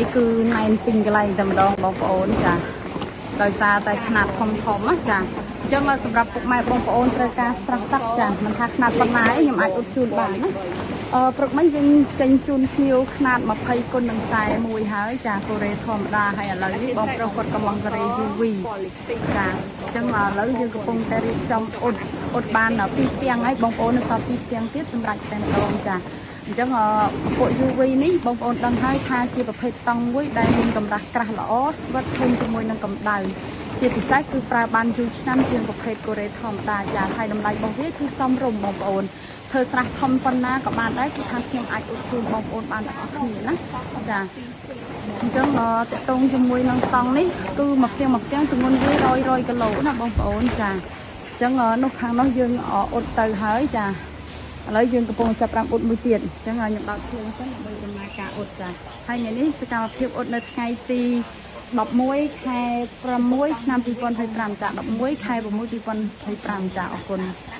នេះគឺណែនពីកន្លែងតែម្ដងបងប្អូនចាដោយសារតែຂະຫນាតធំណាចាអញ្ចឹងសម្រាប់ពុកម៉ែបងប្អូនត្រូវការស្រះទឹកចាមិនថាຂະຫນាតប៉ុណ្ណាខ្ញុំអាចឧបជូនបានណាព្រឹកមិញយើងចេញជូនភ្ញៀវຂະຫນាត20គុណនឹង41ហើយចាកូរ៉េធម្មតាហើយឥឡូវនេះបងប្រុសគាត់កំពុងសេរី UV ចាអញ្ចឹងឥឡូវយើងកំពុងតែរៀបចំអ៊ុតបាន2ផ្ទាំងហើយបងប្អូននៅសល់2ផ្ទាំងទៀតសម្រាប់តែម្ដងចាអញ្ចឹងពួក UV នេះបងប្អូនដឹងហើយថាជាប្រភេទតង់មួយដែលមានកម្រាស់ក្រាស់ល្អស្វិតធន់ជាមួយនឹងកម្ដៅជាពិសេសគឺប្រើបានយូរឆ្នាំជាងប្រភេទកូរ៉េធម្មតាចាហើយតម្លៃរបស់វាគឺសមរម្យបងប្អូនធ្វើស្រះធំប៉ុណ្ណាក៏បានដែរគឺថាខ្ញុំអាចឧបជូនបងប្អូនបានទាំងអស់គ្នាណាចាអញ្ចឹងតកតងជាមួយនឹងតង់នេះគឺមួយផ្ទាំងទម្ងន់វា100គីឡូណាបងប្អូនចាអញ្ចឹងនោះខាងនោះយើងអ៊ុតទៅហើយចាឥឡូវយើងកំពុងចាប់5អ៊ុតមួយទៀតអញ្ចឹងខ្ញុំដោតភ្លើងសិនដើម្បីដំណើរការអ៊ុតចាហើយថ្ងៃនេះសកម្មភាពអ៊ុតនៅថ្ងៃទី11 ខែ 6 ឆ្នាំ 2025 ចា11 ខែ 6 2025 ចាអរគុណ